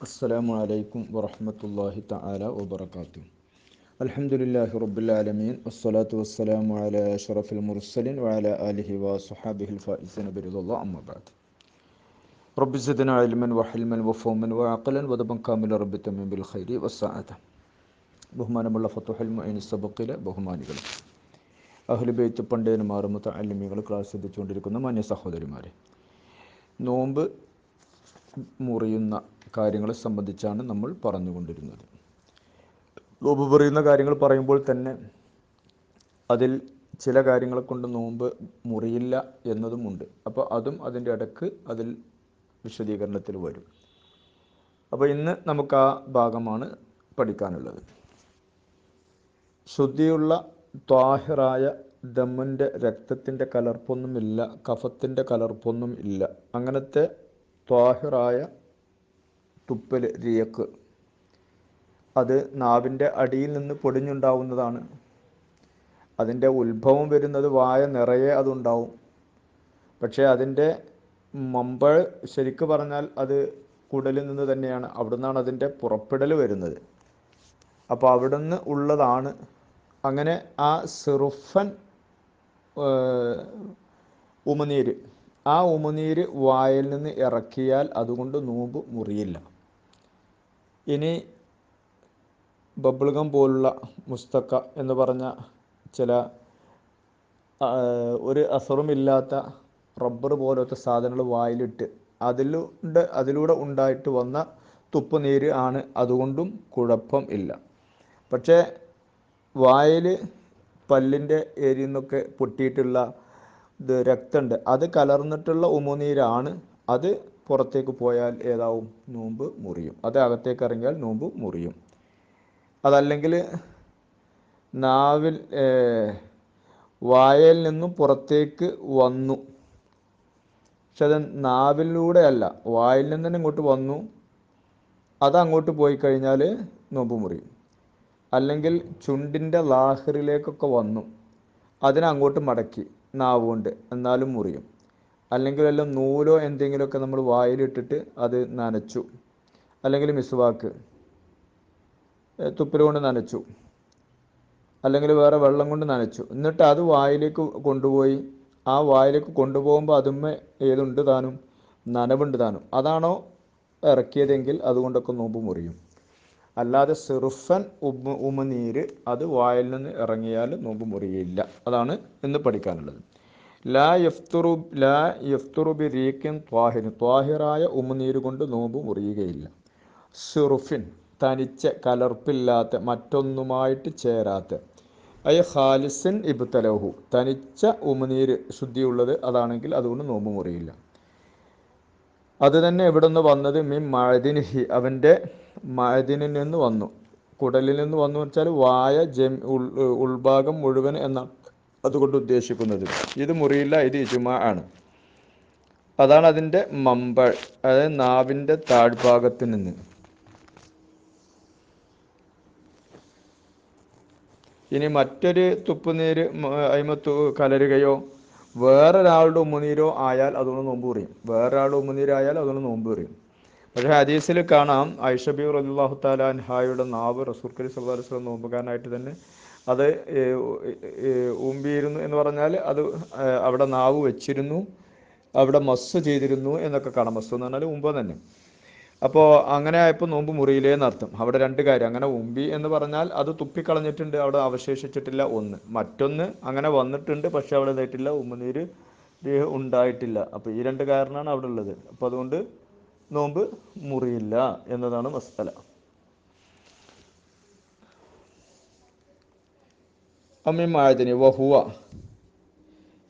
അസ്സലാമു അലൈക്കും വറഹ്മത്തുള്ളാഹി തആല വബറകാതുഹു. അൽഹംദുലില്ലാഹി റബ്ബിൽ ആലമീൻ വസ്സലാത്തു വസ്സലാമു അലാ അഷ്റഫിൽ മുർസലീൻ വഅലാ ആലിഹി വസ്വഹാബിഹിൽ ഫായിസീന ബിറിദല്ലാഹി അമ്മാ ബഅദ്. റബ്ബി സിദ്നാ ഇൽമൻ വഹിൽമൻ വഫഹ്മൻ വഅഖലൻ വദബൻ കാമില റബ്ബി തമീം ബിൽ ഖൈരി വസ്സഅത. ബഹുമാനമുള്ള ഫതുഹുൽ മുഈൻ സബഖിലെ ബഹുമാനികൾ, അഹ്ലു ബൈത്ത് പണ്ഡിതന്മാർ, മുതഅല്ലിമീങ്ങൾ, ക്ലാസ് ശ്രദ്ധിച്ചുകൊണ്ടിരിക്കുന്ന മാന്യ സഹോദരിമാരെ, നോമ്പ് മുറിയുന്ന കാര്യങ്ങളെ സംബന്ധിച്ചാണ് നമ്മൾ പറഞ്ഞുകൊണ്ടിരുന്നത്. നോമ്പ് മുറിയുന്ന കാര്യങ്ങൾ പറയുമ്പോൾ തന്നെ അതിൽ ചില കാര്യങ്ങളെ കൊണ്ട് നോമ്പ് മുറിയില്ല എന്നതുമുണ്ട്. അപ്പോൾ അതും അതിൻ്റെ ഇടക്ക് അതിൽ വിശദീകരണത്തിൽ വരും. അപ്പോൾ ഇന്ന് നമുക്ക് ആ ഭാഗമാണ് പഠിക്കാനുള്ളത്. ശുദ്ധിയുള്ള ത്വാഹിറായ ദമ്മിൻ്റെ രക്തത്തിൻ്റെ കലർപ്പൊന്നുമില്ല, കഫത്തിൻ്റെ കലർപ്പൊന്നും ഇല്ല, അങ്ങനത്തെ ത്വാഹിറായ തുപ്പൽ റിയക്ക്, അത് നാവിൻ്റെ അടിയിൽ നിന്ന് പൊടിഞ്ഞുണ്ടാവുന്നതാണ്. അതിൻ്റെ ഉത്ഭവം വരുന്നത് വായ നിറയെ അതുണ്ടാവും. പക്ഷേ അതിൻ്റെ മമ്പഴ ശരിക്ക് പറഞ്ഞാൽ അത് കുടലിൽ നിന്ന് തന്നെയാണ്, അവിടെ നിന്നാണ് അതിൻ്റെ പുറപ്പെടൽ വരുന്നത്. അപ്പോൾ അവിടെ നിന്ന് ഉള്ളതാണ്. അങ്ങനെ ആ സിറുഫൻ ഉമിനീര്, ആ ഉമിനീര് വായിൽ നിന്ന് ഇറക്കിയാൽ അതുകൊണ്ട് നോമ്പ് മുറിയില്ല. ഇനി ബബിൾഗം പോലുള്ള മുസ്തക്ക എന്ന് പറഞ്ഞ ചില ഒരു അസറുമില്ലാത്ത റബ്ബർ പോലത്തെ സാധനങ്ങൾ വായിലിട്ട് അതിലൂടെ ഉണ്ടായിട്ട് വന്ന തുപ്പുനീര് ആണ്, അതുകൊണ്ടും കുഴപ്പം ഇല്ല. പക്ഷേ വായിൽ പല്ലിൻ്റെ ഏരിയയിൽ നിന്നൊക്കെ പൊട്ടിയിട്ടുള്ള രക്തമുണ്ട്, അത് കലർന്നിട്ടുള്ള ഉമിനീരാണ്. അത് പുറത്തേക്ക് പോയാൽ ഏതാവും? നോമ്പ് മുറിയും. അത് അകത്തേക്ക് ഇറങ്ങിയാൽ നോമ്പ് മുറിയും. അതല്ലെങ്കിൽ നാവിൽ വായയിൽ നിന്നും പുറത്തേക്ക് വന്നു, പക്ഷെ അത് നാവിലൂടെ അല്ല, വായിൽ നിന്ന് തന്നെ ഇങ്ങോട്ട് വന്നു, അതങ്ങോട്ട് പോയി കഴിഞ്ഞാൽ നോമ്പ് മുറിയും. അല്ലെങ്കിൽ ചുണ്ടിൻ്റെ ലാഹിറിലേക്കൊക്കെ വന്നു, അതിനങ്ങോട്ട് മടക്കി നാവ് കൊണ്ട്, എന്നാലും മുറിയും. അല്ലെങ്കിൽ വല്ല നൂലോ എന്തെങ്കിലുമൊക്കെ നമ്മൾ വായിലിട്ടിട്ട് അത് നനച്ചു, അല്ലെങ്കിൽ മിസ്വാക്ക് തുപ്പൽ കൊണ്ട് നനച്ചു, അല്ലെങ്കിൽ വേറെ വെള്ളം കൊണ്ട് നനച്ചു, എന്നിട്ട് അത് വായിലേക്ക് കൊണ്ടുപോയി, ആ വായിലേക്ക് കൊണ്ടുപോകുമ്പോൾ അതുമ്മേ ഏതുണ്ട് താനും? നനവുണ്ട് താനും. അതാണോ ഇറക്കിയതെങ്കിൽ അതുകൊണ്ടൊക്കെ നോമ്പ് മുറിയും. അല്ലാതെ സിറുഫൻ ഉമിനീര് അത് വായിൽ നിന്ന് ഇറങ്ങിയാൽ നോമ്പ് മുറിയില്ല. അതാണ് ഇന്ന് പഠിക്കാനുള്ളത്. ലാ യഫ്തുറു ബി റീഖിൻ ത്വാഹിറിൻ, ത്വാഹിറായ ഉമിനീര് കൊണ്ട് നോമ്പ് മുറിയുകയില്ല. സിറുഫിൻ, തനിച്ച കലർപ്പില്ലാത്ത, മറ്റൊന്നുമായിട്ട് ചേരാത്ത, അയ ഖാലിസിൻ ഇബ്തലഹു, തനിച്ച ഉമിനീര് ശുദ്ധിയുള്ളത് അതാണെങ്കിൽ അതുകൊണ്ട് നോമ്പ് മുറിയില്ല. അത് തന്നെ എവിടെ നിന്ന് വന്നത്? മീൻ മഅദിനിഹി, അവൻ്റെ മഅദിനിൽ നിന്ന് വന്നു, കുടലിൽ നിന്ന് വന്നു വെച്ചാൽ വായ ഉൾഭാഗം മുഴുവൻ എന്നാണ് അതുകൊണ്ട് ഉദ്ദേശിക്കുന്നത്. ഇത് മുറിയില്ല, ഇത് ഇജ്മാ ആണ്. അതാണ് അതിൻ്റെ മമ്പൾ, അതായത് നാവിൻ്റെ താഴ്ഭാഗത്ത് നിന്ന്. ഇനി മറ്റൊരു തുപ്പുനീര് അയിമത്ത് കലരുകയോ വേറൊരാളുടെ ഉമ്മുനീരോ ആയാൽ അതുകൊണ്ട് നോമ്പ് പറയും. വേറൊരാളുടെ ഉമ്മുനീരായാൽ അതുകൊണ്ട് നോമ്പ് പറയും. പക്ഷേ ഹദീസിൽ കാണാം, ആയിഷ ബിബി റളിയല്ലാഹു തആല അൻഹായുടെ നാവ് റസൂൽ കരീം സ്വല്ലല്ലാഹു അലൈഹി വസല്ലം നോമ്പുകാരനായിട്ട് തന്നെ അത് ഊമ്പിയിരുന്നു എന്ന് പറഞ്ഞാൽ അത് അവിടെ നാവ് വെച്ചിരുന്നു, അവിടെ മസ്സ് ചെയ്തിരുന്നു എന്നൊക്കെ കാണാം. മസ്സ് എന്ന് പറഞ്ഞാൽ ഉമ്പ തന്നെ. അപ്പോൾ അങ്ങനെ ആയപ്പോൾ നോമ്പ് മുറിയില്ലേന്നർത്ഥം. അവിടെ രണ്ട് കാര്യം, അങ്ങനെ ഉമ്പി എന്ന് പറഞ്ഞാൽ അത് തുപ്പിക്കളഞ്ഞിട്ടുണ്ട്, അവിടെ അവശേഷിച്ചിട്ടില്ല ഒന്ന്. മറ്റൊന്ന് അങ്ങനെ വന്നിട്ടുണ്ട്, പക്ഷെ അവിടെ ഇതായിട്ടില്ല, ഉമ്മനീര് ഉണ്ടായിട്ടില്ല. അപ്പോൾ ഈ രണ്ട് കാരണമാണ് അവിടെ ഉള്ളത്. അപ്പോൾ അതുകൊണ്ട് നോമ്പ് മുറിയില്ല എന്നതാണ് മസ്അല. അമ്മി മഅദിനി വഹുവ,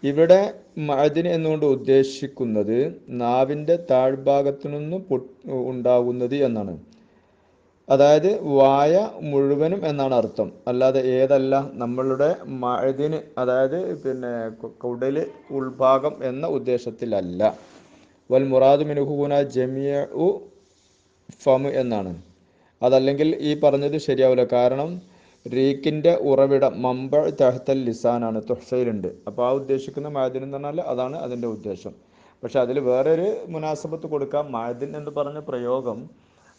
ഇവിടെ മഅദിന് എന്നുകൊണ്ട് ഉദ്ദേശിക്കുന്നത് നാവിൻ്റെ താഴ്ഭാഗത്തു നിന്ന് ഉണ്ടാകുന്നത് എന്നാണ്. അതായത് വായ മുഴുവനും എന്നാണ് അർത്ഥം, അല്ലാതെ ഏതല്ല. നമ്മളുടെ മഅദിന്, അതായത് കുടല് ഉൾഭാഗം എന്ന ഉദ്ദേശത്തിലല്ല. വൽ മുറാദു മിൻഹുന ജമീഉ ഫം എന്നാണ്. അതല്ലെങ്കിൽ ഈ പറഞ്ഞത് ശരിയാവില്ല. കാരണം റീക്കിൻ്റെ ഉറവിടം മമ്പ തഹ്തൽ ലിസാനാണ്, തുഹ്ഫയിലുണ്ട്. അപ്പോൾ ആ ഉദ്ദേശിക്കുന്ന മഅദിൻ എന്ന് പറഞ്ഞാൽ അതാണ് അതിൻ്റെ ഉദ്ദേശം. പക്ഷെ അതിൽ വേറൊരു മുനാസബത്ത് കൊടുക്കാം. മഅദിൻ എന്ന് പറഞ്ഞ പ്രയോഗം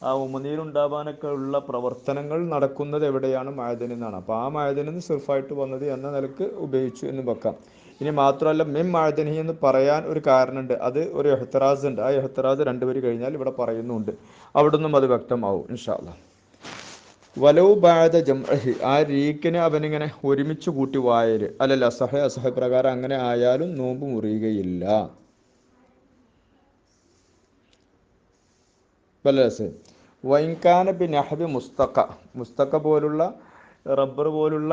ആ ഉമിനീരുണ്ടാവാനൊക്കെ ഉള്ള പ്രവർത്തനങ്ങൾ നടക്കുന്നത് എവിടെയാണ്? മഅദനിൽ നിന്നാണ്. അപ്പോൾ ആ മഅദനിൽ നിന്ന് സിർഫായിട്ട് വന്നത് എന്ന നിലക്ക് ഉപയോഗിച്ചു എന്ന് വെക്കാം. ഇനി മാത്രമല്ല മിൻ മഅദനി എന്ന് പറയാൻ ഒരു കാരണമുണ്ട്. അത് ഒരു എഹ്തിറാസ് ഉണ്ട്. ആ എഹ്തിറാസ് രണ്ടുപേര് കഴിഞ്ഞാൽ ഇവിടെ പറയുന്നുണ്ട്. അവിടുന്നും അത് വ്യക്തമാവും ഇൻഷാ അല്ലാഹ്. വലൗ ബാദ ജംഅഹി, ആ രീക്കിനെ അവനിങ്ങനെ ഒരുമിച്ച് കൂട്ടി വായൽ അല്ലല്ല അസഹ പ്രകാരം അങ്ങനെ ആയാലും നോമ്പ് മുറിയുകയില്ല. ബലസ് വൈൻകാന ബി നഹബി മുസ്തക്ക പോലുള്ള റബ്ബർ പോലുള്ള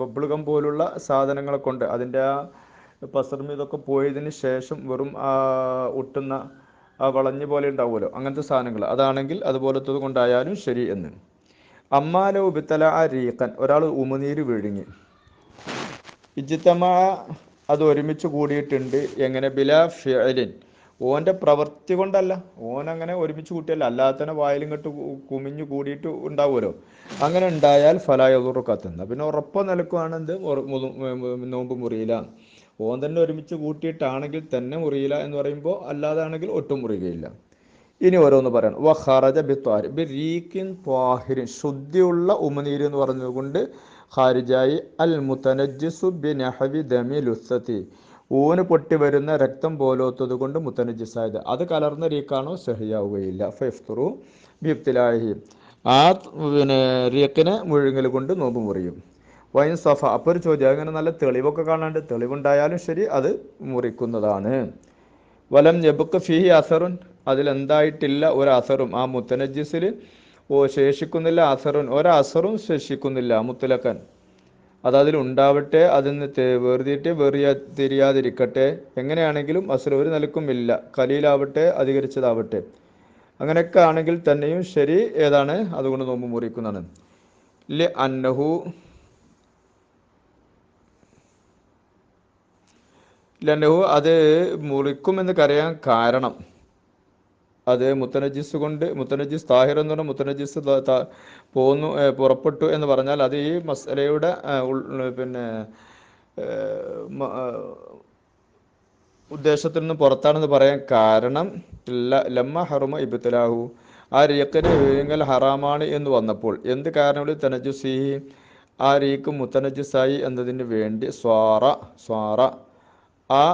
ബബിൾഗം പോലുള്ള സാധനങ്ങളെ കൊണ്ട് അതിൻ്റെ ആ പസർമി ഇതൊക്കെ പോയതിന് ശേഷം വെറും ഒട്ടുന്ന ആ വളഞ്ഞ് പോലെ ഉണ്ടാവുമല്ലോ അങ്ങനത്തെ സാധനങ്ങൾ, അതാണെങ്കിൽ അതുപോലത്തത് കൊണ്ടായാലും ശരി എന്ന്. അമ്മാലോ ബിത്തല ആ റീഖൻ, ഒരാൾ ഉമിനീര് വിഴുങ്ങി, ഇജ്തമ അത് ഒരുമിച്ച് കൂടിയിട്ടുണ്ട്. എങ്ങനെ? ബിലാ ഫിഅലിൻ, ഓൻ്റെ പ്രവൃത്തി കൊണ്ടല്ല, ഓൻ അങ്ങനെ ഒരുമിച്ച് കൂട്ടിയല്ല, അല്ലാതെ തന്നെ വായിലും കെട്ട് കുമിഞ്ഞു കൂടിയിട്ട് ഉണ്ടാവുമല്ലോ. അങ്ങനെ ഉണ്ടായാൽ ഫലായുറു കത്തുന്ന, പിന്നെ ഉറപ്പ് നിലക്കുവാണ് എന്ത് നോമ്പ് മുറിയില്ല. ഓൻ തന്നെ ഒരുമിച്ച് കൂട്ടിയിട്ടാണെങ്കിൽ തന്നെ മുറിയില്ല എന്ന് പറയുമ്പോൾ, അല്ലാതാണെങ്കിൽ ഒട്ടും മുറിയുകയില്ല. ഇനി ഓരോന്ന് പറയണം. വ ഖറജ ബി ത്വാരി ബി റീക്കിൻ ത്വാഹിരിൻ, ശുദ്ധിയുള്ള ഉമനീര് എന്ന് പറഞ്ഞതുകൊണ്ട് ഖാരിജായി. അൽ മുതനജ്ജിസു ബി നഹവി ദമി ലുസ്സത്തി, ഊന് പൊട്ടി വരുന്ന രക്തം പോലോത്തത് കൊണ്ട് മുത്തനജിസായത്, അത് കലർന്ന റീക്കാണോ സഹിയാവുകയില്ല. ഫൈഫ്തുറു ബിബ്തിലാഹി, ആ പിന്നെ റീക്കിനെ മുഴുങ്ങൽ കൊണ്ട് നോമ്പ് മുറിയും. വൈൻ സഫ, അപ്പോൾ ഒരു ചോദ്യം, അങ്ങനെ നല്ല തെളിവൊക്കെ കാണാണ്ട്, തെളിവുണ്ടായാലും ശരി അത് മുറിക്കുന്നതാണ്. വലം യബുക്ക് ഫിഹി അസറുൻ, അതിലെന്തായിട്ടില്ല ഒരു അസറും, ആ മുത്തനജിസിൽ ശേഷിക്കുന്നില്ല. അസറുൻ, ഒരസറും ശേഷിക്കുന്നില്ല മുത്തലക്കൻ, അത് അതിലുണ്ടാവട്ടെ, അതിന് വേർതിയിട്ട് തിരിയാതിരിക്കട്ടെ, എങ്ങനെയാണെങ്കിലും അസർ ഒരു നിലക്കും ഇല്ല. കലീലാവട്ടെ അധികരിച്ചതാവട്ടെ, അങ്ങനെയൊക്കെ ആണെങ്കിൽ തന്നെയും ശരി ഏതാണ്? അതുകൊണ്ട് നോമ്പ് മുറിക്കുന്നതാണ്. ലി അന്നഹു ലന്നഹു, അത് മുറിക്കുമെന്ന് കരയാൻ കാരണം, അത് മുത്തനജിസ് കൊണ്ട്, മുത്തനജിസ് താഹിർ എന്ന് പറഞ്ഞാൽ മുത്തനജിസ് പോന്നു പുറപ്പെട്ടു എന്ന് പറഞ്ഞാൽ അത് ഈ മസലയുടെ പിന്നെ ഉദ്ദേശത്തിൽ നിന്ന് പുറത്താണെന്ന് പറയാൻ കാരണം, ലമ്മ ഹറുമ ഇബ്തിലാഹു, ആ റീഖിന് വിഴുങ്ങൽ ഹറാമാണ് എന്ന് വന്നപ്പോൾ, എന്ത് കാരണങ്ങളിൽ തനജുസീഹി, ആ റീഖ് മുത്തനജിസായി എന്നതിന് വേണ്ടി സ്വാറ ആ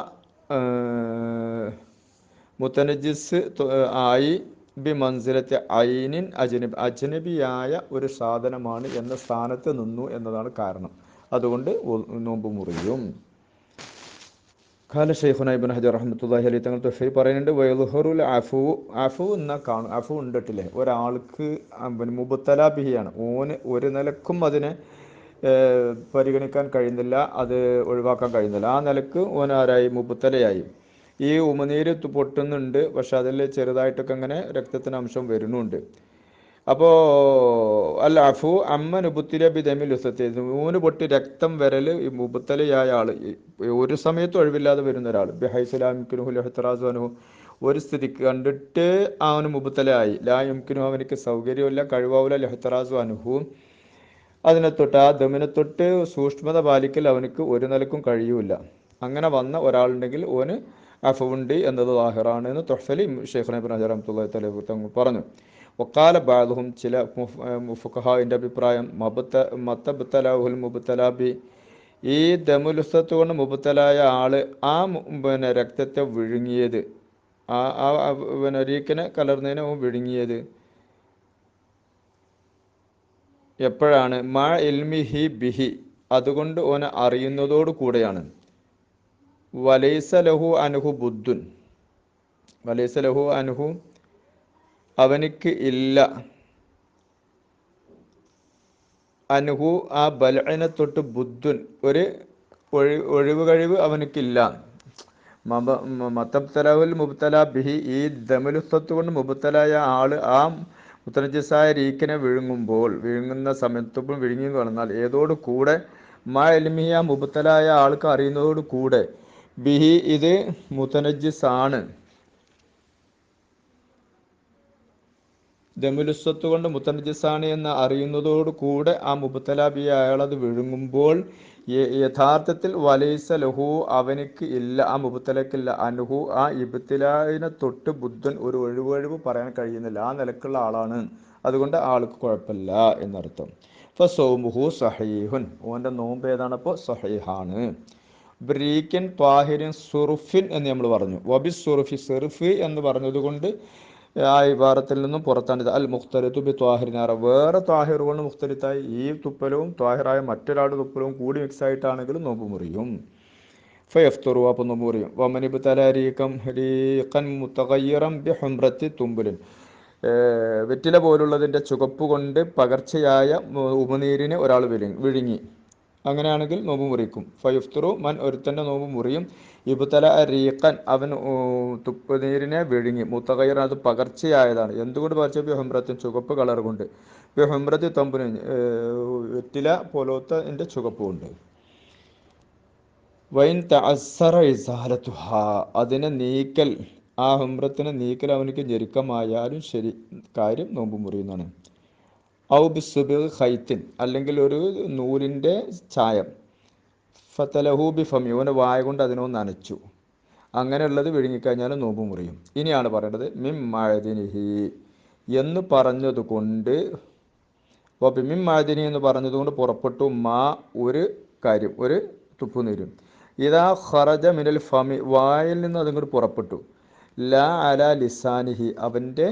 മുത്തനജിസ് ആയി ബി മൻസിലത്തെ ഐനിൻ അജ്നബിയായ ഒരു സാധനമാണ് എന്ന സ്ഥാനത്ത് നിന്നു എന്നതാണ് കാരണം. അതുകൊണ്ട് നോമ്പ് മുറിയും. ഖാല ഷെയ്ഖുന ഇബ്നു ഹജർ റഹ്മത്തുള്ളാഹി അലൈഹി തങ്ങൾ തുഹഫയിൽ പറയുന്നുണ്ട്, വയദ്ഹുറുൽ അഫു എന്ന കാണും, അഫു ഉണ്ടിട്ടില്ലേ ഒരാൾക്ക്, മുബ്തല ബിഹിയാണ്, ഓന് ഒരു നിലക്കും അതിനെ പരിഗണിക്കാൻ കഴിയുന്നില്ല, അത് ഒഴിവാക്കാൻ കഴിയുന്നില്ല. ആ നിലക്ക് ഓൻ ആരായി? മുബ്തലയായി. ഈ ഉമനീര് പൊട്ടുന്നുണ്ട്, പക്ഷെ അതിൽ ചെറുതായിട്ടൊക്കെ അങ്ങനെ രക്തത്തിന് അംശം വരുന്നുണ്ട്. അപ്പോൾ അല്ല അഫു അമ്മ നുബുത്തിര ബിദമിൽ ഉസത്തി, ഊന് പൊട്ടി രക്തം വരൽ ഈ മുബത്തലയായ ആൾ, ഒരു സമയത്ത് ഒഴിവില്ലാതെ വരുന്ന ഒരാൾ, ബിഹൈസുലാമിക്കുനുഹുലഹ്തറാസു അനു, ഒരു സ്ഥിതിക്ക് കണ്ടിട്ട് അവന് മുബത്തലയായി, ലാ യുംകിനു, അവനിക്ക് സൗകര്യമില്ല, കഴിവാവില്ല, ലഹ്തറാസു അനുഹു, അതിനെ തൊട്ട് ആ ദമിനെ തൊട്ട് സൂക്ഷ്മത പാലിക്കൽ അവനക്ക് ഒരു നിലക്കും കഴിയൂല. അങ്ങനെ വന്ന ഒരാളുണ്ടെങ്കിൽ ഓന് അഫുണ്ട് എന്നത് ലാഹിറാണ് എന്ന് തൊഹ്ഫലി ഷെയ്ഖുന ഇബ്നു ഹജർ റഹ്മത്തുള്ളാഹി തആല തങ്ങൾ പറഞ്ഞു. വക്കാല ബാദുഹും, ചില ഫുഖഹാഇൻ്റെ അഭിപ്രായം, മത്തബ്തലഹുൽ മുബ്തലാബി, ഈ ദമുലുസത്ത് കൊണ്ട് മുബ്തലായ ആള് ആ പിന്നെ രക്തത്തെ വിഴുങ്ങിയത്, ആ പിന്നെ റീക്കിനെ കലർന്നതിനെ വിഴുങ്ങിയത് എപ്പോഴാണ്? മാ ഇൽമിഹി ബിഹി, അതുകൊണ്ട് ഓനെ അറിയുന്നതോടു കൂടെയാണ്. വലൈസ ലഹു അൻഹു ബുദ്ധുൻ, വലൈസ ലഹു അൻഹു, അവനിക്ക് ഇല്ല, അനുഹു ആ ബൽഇനെ തൊട്ട് ബുദ്ധുൻ, ഒരു ഒഴിവ് കഴിവ് അവനിക്കില്ല. മത്തബ്തലഹുൽ മുബ്തല ബിഹി, ഈ ദമലുസത്ത് കൊണ്ട് മുബ്തലായ ആള് ആ മുത്തനജിസായ റീക്കിനെ വിഴുങ്ങുന്ന സമയത്തും വിഴുങ്ങി വന്നാൽ ഏതോട് കൂടെ മാ എൽമിയ മുബ്തലായ ആൾക്ക് അറിയുന്നതോട് കൂടെ, ബിഹി ഇത് മുത്തനജിസാണ്, ദമുലുസത്ത് കൊണ്ട് മുത്തനജിസാണ് എന്ന് അറിയുന്നതോട് കൂടെ ആ മുബ്തല ബി അയാളത് വിഴുങ്ങുമ്പോൾ യഥാർത്ഥത്തിൽ വലൈസ ലഹു അവനിക്ക് ഇല്ല, ആ മുബത്തലക്കില്ല, അനുഹു ആ ഇബ്തിലായിനെ തൊട്ട് ബുദ്ധൻ ഒരു ഒഴിവൊഴിവ് പറയാൻ കഴിയുന്നില്ല, ആ നിലക്കുള്ള ആളാണ്, അതുകൊണ്ട് ആൾക്ക് കുഴപ്പമില്ല എന്നർത്ഥം. ഫസൗമുഹു സഹീഹുൻ, ഓൻ്റെ നോമ്പ് ഏതാണപ്പോൾ സഹീഹാണ്. ബ്രീക്കൻ ത്വാഹിരിൻ സുറുഫിൻ എന്ന് നമ്മൾ പറഞ്ഞു. വബി സുറുഫി സെറുഫി എന്ന് പറഞ്ഞതുകൊണ്ട് ആ ഇബാറത്തിൽ നിന്നും പുറത്താണ് ഇത്. അൽ മുഖ്തലിത്തു ബി ത്വാഹിരിനാറ, വേറെ ത്വാഹിർ കൊണ്ട് മുഖ്തലിത്തായി ഈ തുപ്പലവും ത്വാഹിറായ മറ്റൊരാളുടെ തുപ്പലവും കൂടി മിക്സ് ആയിട്ടാണെങ്കിലും നോമ്പ് മുറിയും. ഫയഫ്തുറു, അപ്പം നോമ്പ് മുറിയും. വമനിബ് തലാരീക്കം റീഖൻ മുത്തഗയ്യിറൻ ബി ഹുംറത്തി തുമ്പുലിൻ, വെറ്റില പോലുള്ളതിൻ്റെ ചുവപ്പ് കൊണ്ട് പകർച്ചയായ ഉമിനീരിനെ ഒരാൾ വിഴുങ്ങി, അങ്ങനെയാണെങ്കിൽ നോമ്പ് മുറിക്കും. ഫയുഫ്തുറു മൻ, ഒരുത്തൻ്റെ നോമ്പ് മുറിയും. ഇബ്തല റീഖൻ, അവൻ തുപ്പുനീരിനെ വിഴുങ്ങി, മുത്തഗയ്യർ അത് പകർച്ചയായതാണ്, എന്തുകൊണ്ട് പകർച്ച? ബി ഹുംറത്തിൻ, ചുവപ്പ് കളർ കൊണ്ട്, ബി ഹുംറത്തി തമ്പുന് വെറ്റില പോലത്തെ ചുവപ്പ് കൊണ്ട്. വൈൻ തഅസ്സറ ഇസാലത്തുഹ, അതിനെ നീക്കൽ, ആ ഹുംറത്തിനെ നീക്കൽ അവനിക്ക് ഞെരുക്കമായാലും ശരി, കാര്യം നോമ്പ് മുറിയുന്നതാണ്. ഔ ബിസുബി ഖൈത്തിൻ, അല്ലെങ്കിൽ ഒരു നൂലിൻ്റെ ചായം, ഫതലഹു ബി ഫമി, ഓനെ വായ കൊണ്ട് അതിനൊന്ന് നനച്ചു, അങ്ങനെയുള്ളത് വിഴുങ്ങിക്കഴിഞ്ഞാൽ നോമ്പ് മുറിയും. ഇനിയാണ് പറയേണ്ടത് മിം മഅദിനിഹി എന്ന് പറഞ്ഞതുകൊണ്ട്, മിം മഅദിനി എന്ന് പറഞ്ഞതുകൊണ്ട് പുറപ്പെട്ടു മാ, ഒരു കാര്യം, ഒരു തുപ്പുനീരും, ഇതാ ഖറജ മിനൽ ഫമി, വായിൽ നിന്ന് അതിങ്ങോട്ട് പുറപ്പെട്ടു, ലാ അല ലിസാനിഹി, അവൻ്റെ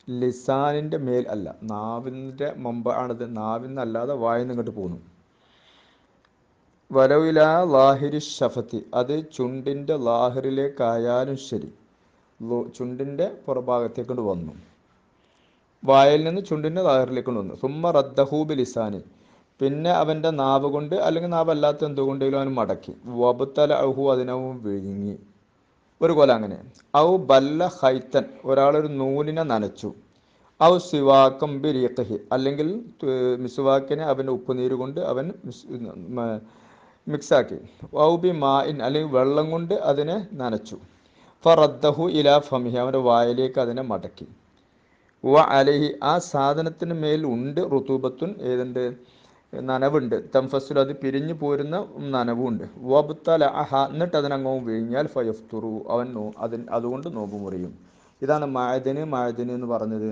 ലിസാനിൻ്റെ മേൽ അല്ല, നാവിൻ്റെ മുമ്പ് ആണത്, നാവിൽ നിന്നല്ലാതെ വായിൽ നിന്ന് ഇങ്ങോട്ട് പോന്നു. വലവില ലാഹിരി ഷഫത്തി, അത് ചുണ്ടിൻ്റെ ലാഹിറിലേക്കായാലും ശരി, ചുണ്ടിൻ്റെ പുറഭാഗത്തേക്കൊണ്ട് വന്നു, വായിൽ നിന്ന് ചുണ്ടിൻ്റെ ലാഹിറിലേക്കൊണ്ട് വന്നു. സുമ്മ റദ്ദഹൂബി ലിസാനി, പിന്നെ അവൻ്റെ നാവ് കൊണ്ട്, അല്ലെങ്കിൽ നാവ് അല്ലാത്ത എന്തുകൊണ്ടെങ്കിലും അവൻ മടക്കി, വബുത്തല അഹു, അതിനവും വിഴുങ്ങി, ഒരു കൊല അങ്ങനെ. ഔ ബല്ല ഹൈത്തൻ, ഒരാളൊരു നൂലിനെ നനച്ചു, ഔ സിവാക്കം ബിരീഖഹി, അല്ലെങ്കിൽ മിസ്വാക്കിനെ അവൻ്റെ ഉപ്പുനീര് കൊണ്ട് അവൻ മിക്സാക്കി, ഔ ബി മാഇൻ, അല്ലെങ്കിൽ വെള്ളം കൊണ്ട് അതിനെ നനച്ചു, ഫറദ്ദഹു ഇലാ ഫമിഹി, അവൻ്റെ വായിലേക്ക് അതിനെ മടക്കി, വ അലഹി, ആ സാധനത്തിന് മേൽ ഉണ്ട്, റുതൂബത്തുൻ, ഏതുണ്ട്, നനവുണ്ട്, തംഫസുൽ, അത് പിരിഞ്ഞു പോരുന്ന നനവുണ്ട്, വബ്തല അഹ, എന്നിട്ട് അതിനങ്ങവും വിഴിഞ്ഞാൽ ഫയഫ്തുറു, അവൻ അതുകൊണ്ട് നോമ്പ് മുറിയും. ഇതാണ് മഅദിന് എന്ന് പറഞ്ഞത്.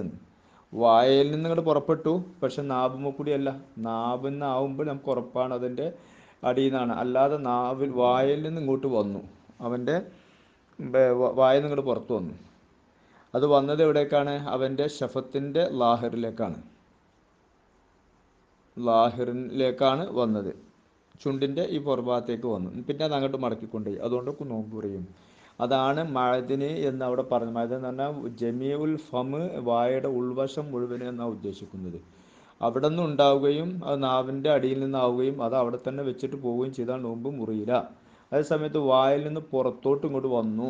വായയിൽ നിന്ന് ഇങ്ങോട്ട് പുറപ്പെട്ടു, പക്ഷെ നാവുമ്മ കൂടിയല്ല, നാവിൽ നിന്നാവുമ്പോൾ നമുക്ക് ഉറപ്പാണ് അതിൻ്റെ അടിയിൽ നിന്നാണ്, അല്ലാതെ വായയിൽ നിന്ന് ഇങ്ങോട്ട് വന്നു, അവൻ്റെ വായിൽ നിന്ന് ഇങ്ങോട്ട് പുറത്തു വന്നു, അത് വന്നത് എവിടേക്കാണ്? അവൻ്റെ ഷഫത്തിൻ്റെ ലാഹിറിലേക്കാണ് വന്നത്, ചുണ്ടിൻ്റെ ഈ പുറഭാഗത്തേക്ക് വന്നു, പിന്നെ അത് അങ്ങോട്ട് മടക്കിക്കൊണ്ടുപോയി, അതുകൊണ്ട് നോമ്പ് മുറിയും. അതാണ് മഅദിന് എന്ന് അവിടെ പറഞ്ഞു. മഅദിന് എന്ന് പറഞ്ഞാൽ ജമീഉൽ ഫമ്, വായയുടെ ഉൾവശം മുഴുവനും എന്നാണ് ഉദ്ദേശിക്കുന്നത്. അവിടെ നിന്ന് ഉണ്ടാവുകയും അത് നാവിൻ്റെ അടിയിൽ നിന്നാവുകയും അത് അവിടെ തന്നെ വെച്ചിട്ട് പോവുകയും ചെയ്താൽ നോമ്പ് മുറിയില്ല. അതേ സമയത്ത് വായിൽ നിന്ന് പുറത്തോട്ട് ഇങ്ങോട്ട് വന്നു,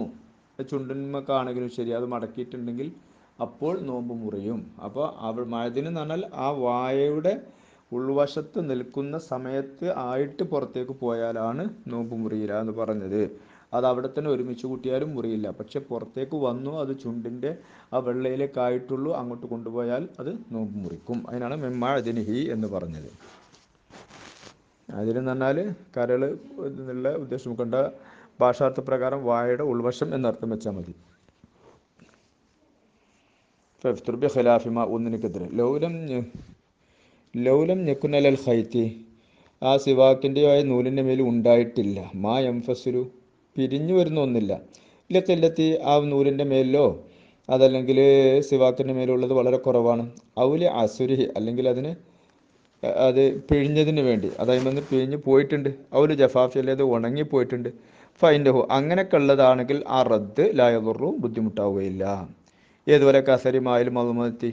ചുണ്ടിന്മേക്കാണെങ്കിലും ശരി, അത് മടക്കിയിട്ടുണ്ടെങ്കിൽ അപ്പോൾ നോമ്പ് മുറിയും. അപ്പോൾ മഅദിന് എന്ന് പറഞ്ഞാൽ ആ വായയുടെ ഉൾവശത്ത് നിൽക്കുന്ന സമയത്ത് ആയിട്ട് പുറത്തേക്ക് പോയാലാണ് നോമ്പ് മുറിയില്ല എന്ന് പറഞ്ഞത്. അത് അവിടെ തന്നെ ഒരുമിച്ച് കൂട്ടിയാലും മുറിയില്ല, പക്ഷെ പുറത്തേക്ക് വന്നു, അത് ചുണ്ടിൻ്റെ ആ വെള്ളയിലേക്കായിട്ടുള്ളൂ, അങ്ങോട്ട് കൊണ്ടുപോയാൽ അത് നോമ്പ് മുറിക്കും. അതിനാണ് മിമ്മാഅദിനിഹി എന്ന് പറഞ്ഞത്. അതിനെന്ന് പറഞ്ഞാൽ കരൾ എന്നുള്ള ഉദ്ദേശം കണ്ട ഭാഷാർത്ഥ പ്രകാരം വായയുടെ ഉൾവശം എന്നർത്ഥം വെച്ചാൽ മതി. ഫിഫ്തുർബി ഖിലാഫിമ, ഒന്നിനെതിരെ ലൗലം ഞെക്കുന്നൽ ഖൈത്തി, ആ സിവാക്കിൻ്റെയായ നൂലിൻ്റെ മേൽ ഉണ്ടായിട്ടില്ല, മാ എംഫസുലു, പിരിഞ്ഞു വരുന്ന ഒന്നില്ല, ഇല്ലത്തെല്ലത്തി, ആ നൂലിൻ്റെ മേലിലോ അതല്ലെങ്കിൽ സിവാക്കിൻ്റെ മേലുള്ളത് വളരെ കുറവാണ്, ഔലി അസുരിഹി, അല്ലെങ്കിൽ അത് പിഴിഞ്ഞതിന് വേണ്ടി, അതായത് വന്ന് പിഴിഞ്ഞ് പോയിട്ടുണ്ട്, ഔലി ജഫാഫി, അല്ലെ അത് ഉണങ്ങിപ്പോയിട്ടുണ്ട്, ഫൈൻഡഹു, അങ്ങനെയൊക്കെ ഉള്ളതാണെങ്കിൽ ആ റദ്ദ് ലായതുറു, ബുദ്ധിമുട്ടാവുകയില്ല. ഏതുപോലെ കസരിമായാലും മധുമത്തി,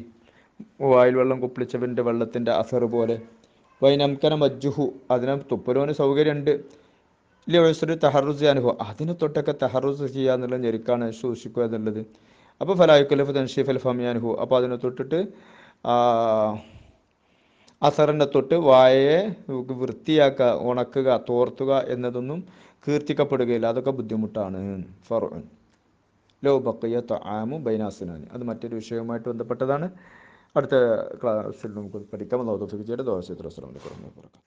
വായിൽ വെള്ളം കുപ്പിളിച്ചവൻ്റെ വെള്ളത്തിൻ്റെ അസർ പോലെ, വൈനംകന മജ്ജുഹു, അതിനെ തുപ്പലോന് സൗകര്യമുണ്ട്, ഇല്ല തഹറുസ് അനുഭവം, അതിനെ തൊട്ടൊക്കെ തഹറുസ് ചെയ്യുക എന്നുള്ള ഞെരുക്കാണ്, സൂക്ഷിക്കുക എന്നുള്ളത്. അപ്പോൾ ഫലായുക്കലഫ് തൻഷീഫ് അൽ ഫമിയാനുഹു, അപ്പോൾ അതിനെ തൊട്ടിട്ട് അസറിനെ തൊട്ട് വായയെ വൃത്തിയാക്കുക, ഉണക്കുക, തോർത്തുക എന്നതൊന്നും കീർത്തിക്കപ്പെടുകയില്ല, അതൊക്കെ ബുദ്ധിമുട്ടാണ്. ഫർഉൻ ലോ ബഖിയ തആമു ബൈനാസിനാനി, അത് മറ്റൊരു വിഷയവുമായിട്ട് ബന്ധപ്പെട്ടതാണ്. അടുത്ത ക്ലാസ്സിൽ നമുക്ക് പഠിക്കാം. അല്ലാഹു തൗഫീഖ് ചെയ്യട്ടെ. ദുആ ചെയ്തിട്ട് അസ്സലാമു അലൈക്കും.